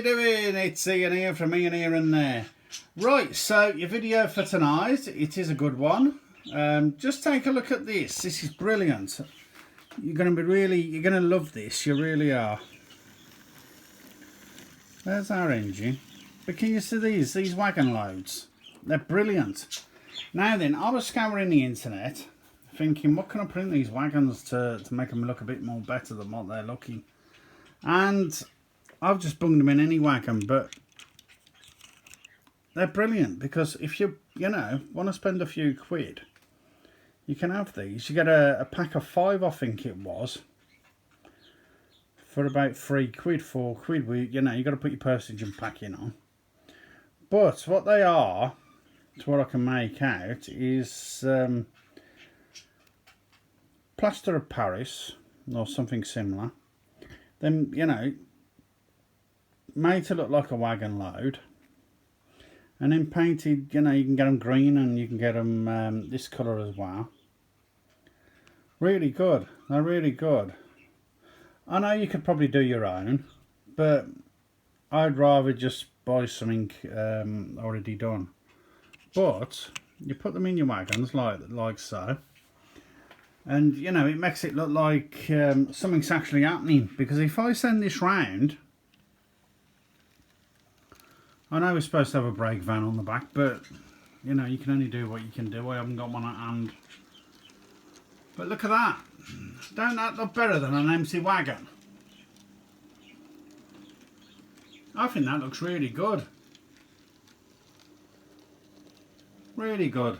you doing? It's Ian here from Ian Here and There. Right, so your video for tonight, it is a good one. Just take a look at this. This is brilliant. You're going to love this. You really are. There's our engine. But can you see these wagon loads? They're brilliant. Now then, I was scouring the internet, thinking, what can I put in these wagons to make them look a bit more better than what they're looking? And I've just bunged them in any wagon, but they're brilliant because if you want to spend a few quid, you can have these. You get a pack of 5, I think it was, for about 3 quid, 4 quid. You got to put your postage and packing on. But what they are, to what I can make out, is plaster of Paris or something similar. Then, made to look like a wagon load. And then painted, you can get them green and you can get them this colour as well. Really good. They're really good. I know you could probably do your own, but I'd rather just buy something already done. But you put them in your wagons like so. And, it makes it look like something's actually happening. Because if I send this round, I know we're supposed to have a brake van on the back, but, you can only do what you can do. I haven't got one at hand. But look at that. Don't that look better than an empty wagon? I think that looks really good. Really good.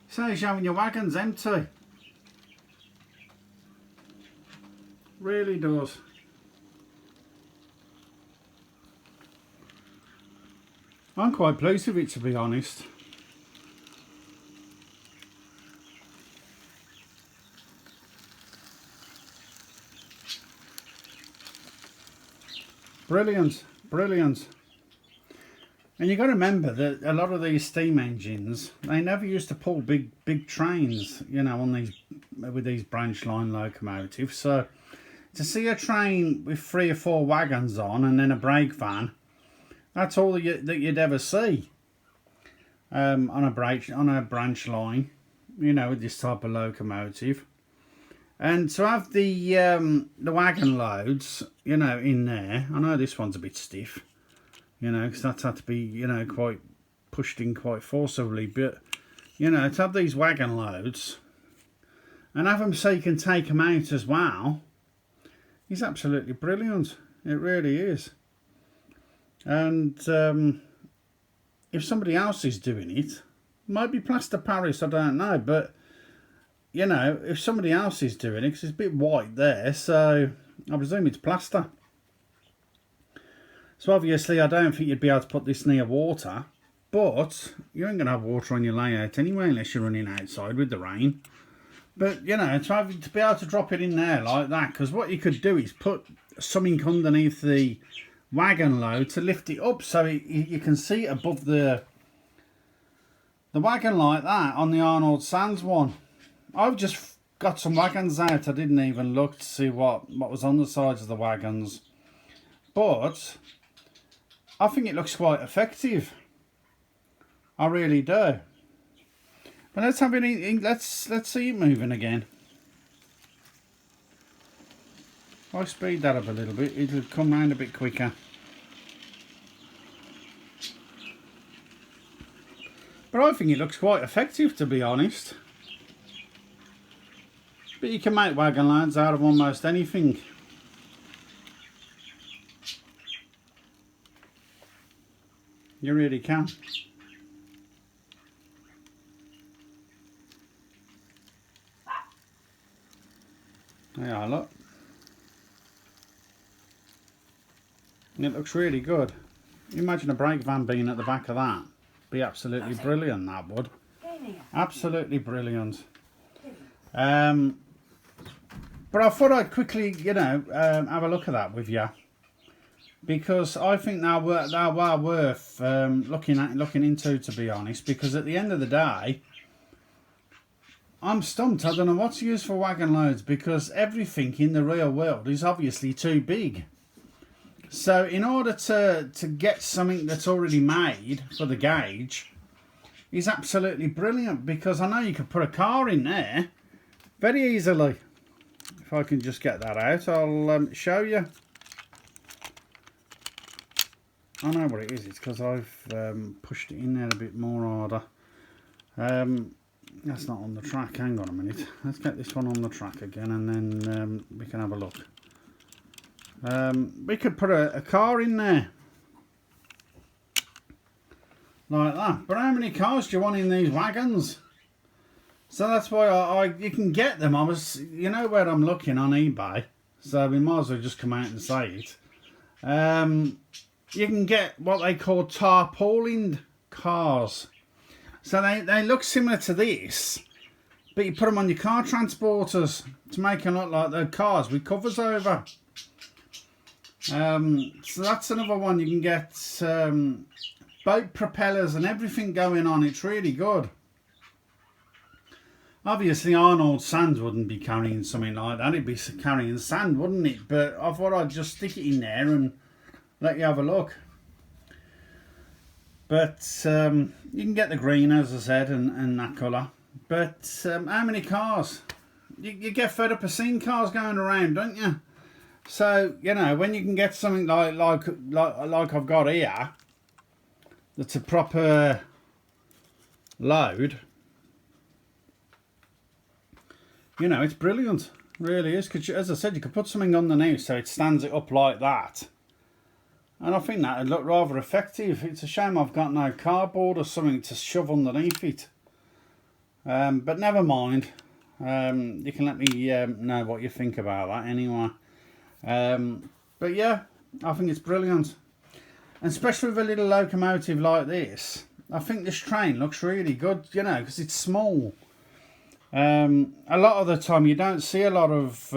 Says having your wagons empty. Really does. I'm quite pleased with it, to be honest. Brilliant, brilliant. And you've got to remember that a lot of these steam engines, they never used to pull big trains, on with these branch line locomotives. So to see a train with 3 or 4 wagons on and then a brake van, that's all that you'd ever see on a branch line, with this type of locomotive. And to have the wagon loads, in there, I know this one's a bit stiff, because that's had to be, quite pushed in quite forcibly. But, to have these wagon loads and have them so you can take them out as well is absolutely brilliant. It really is. And if somebody else is doing it, might be plaster Paris, I don't know. But, if somebody else is doing it, because it's a bit white there, so I presume it's plaster. So obviously I don't think you'd be able to put this near water, but you ain't going to have water on your layout anyway unless you're running outside with the rain. But, to be able to drop it in there like that, because what you could do is put something underneath the wagon load to lift it up so you can see it above the wagon like that on the Arnold Sands one. I've just got some wagons out. I didn't even look to see what was on the sides of the wagons, but I think it looks quite effective. I really do. But let's have it. Let's see it moving again. If I speed that up a little bit, it'll come round a bit quicker. But I think it looks quite effective, to be honest. But you can make wagon loads out of almost anything. You really can. Yeah, look. It looks really good. Imagine a brake van being at the back of that. Be absolutely brilliant, that would. Absolutely brilliant. But I thought I'd quickly, have a look at that with you, because I think they're well worth looking into, to be honest. Because at the end of the day, I'm stumped. I don't know what's used for wagon loads, because everything in the real world is obviously too big. So in order to get something that's already made for the gauge is absolutely brilliant, because I know you could put a car in there very easily. If I can just get that out, I'll show you. I know what it is. It's because I've pushed it in there a bit more harder. That's not on the track. Hang on a minute. Let's get this one on the track again, and then we can have a look. We could put a car in there like that. But how many cars do you want in these wagons? So that's why you can get them. You know where I'm looking on eBay, so we might as well just come out and say it. You can get what they call tarpaulined cars. So they look similar to this, but you put them on your car transporters to make them look like they're cars with covers over. So that's another one. You can get boat propellers and everything going on. It's really good. Obviously Arnold Sands wouldn't be carrying something like that. It'd be carrying sand, wouldn't it? But I thought I'd just stick it in there and let you have a look. But you can get the green, as I said, and that colour. But how many cars? You get fed up of seeing cars going around, don't you? So, you know, when you can get something like I've got here, that's a proper load, you know, it's brilliant. It really is. Because, as I said, you could put something underneath so it stands it up like that. And I think that would look rather effective. It's a shame I've got no cardboard or something to shove underneath it. But never mind. You can let me know what you think about that anyway. But yeah, I think it's brilliant. And especially with a little locomotive like this, I think this train looks really good, you know, because it's small. A lot of the time you don't see a lot of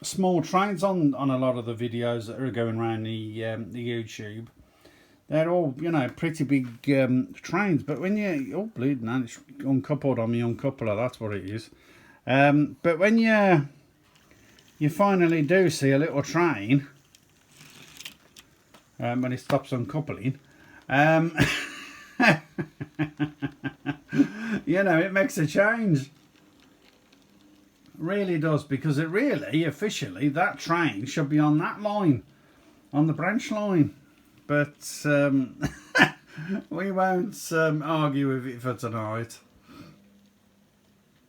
small trains on a lot of the videos that are going around the YouTube. They're all, you know, pretty big trains. But when you... Oh, bleeding, and it's uncoupled on me uncoupler, that's what it is. But when you finally do see a little train, when it stops uncoupling, you know, it makes a change. Really does, because it really, officially, that train should be on that line, on the branch line. But we won't argue with it for tonight.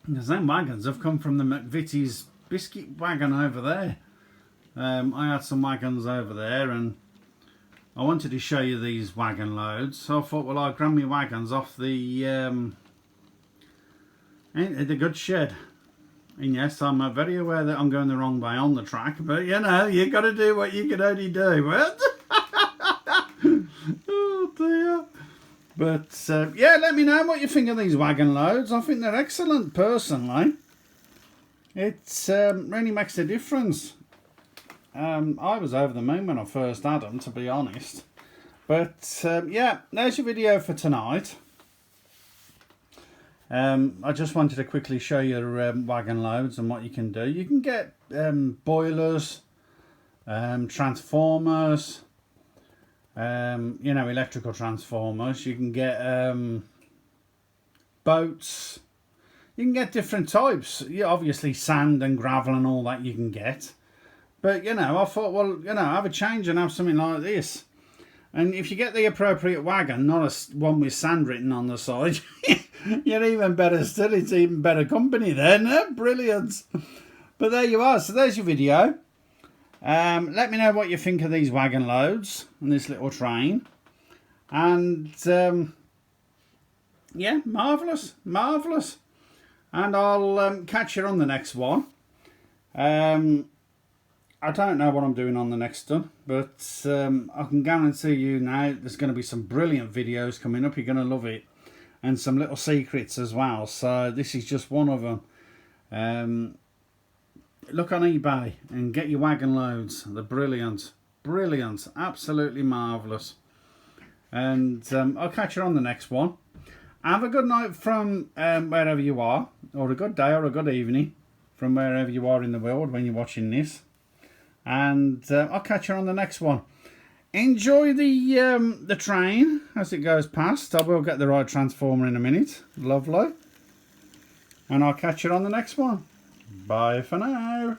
Because them wagons have come from the McVitie's biscuit wagon over there. I had some wagons over there, and I wanted to show you these wagon loads. So I thought, well, I'll grab my wagons off the goods shed. And yes, I'm very aware that I'm going the wrong way on the track, but you know, you got to do what you can only do. What? Oh dear. But yeah, let me know what you think of these wagon loads. I think they're excellent, personally. It really makes a difference. I was over the moon when I first had them, to be honest. But yeah, there's your video for tonight. I just wanted to quickly show you wagon loads and what you can do. You can get boilers, transformers, you know, electrical transformers. You can get boats. You can get different types. Yeah, obviously sand and gravel and all that you can get. But, you know, I thought, well, you know, have a change and have something like this. And if you get the appropriate wagon, not one with sand written on the side, you're even better still. It's even better company then. Brilliant. But there you are. So there's your video. Let me know what you think of these wagon loads and this little train. And, yeah, marvellous. Marvellous. And I'll catch you on the next one. I don't know what I'm doing on the next one, but I can guarantee you now there's going to be some brilliant videos coming up. You're going to love it. And some little secrets as well. So this is just one of them. Look on eBay and get your wagon loads. They're brilliant. Brilliant. Absolutely marvellous. And I'll catch you on the next one. Have a good night from wherever you are, or a good day or a good evening from wherever you are in the world when you're watching this. And I'll catch you on the next one. Enjoy the train as it goes past. I will get the right transformer in a minute. Lovely. And I'll catch you on the next one. Bye for now.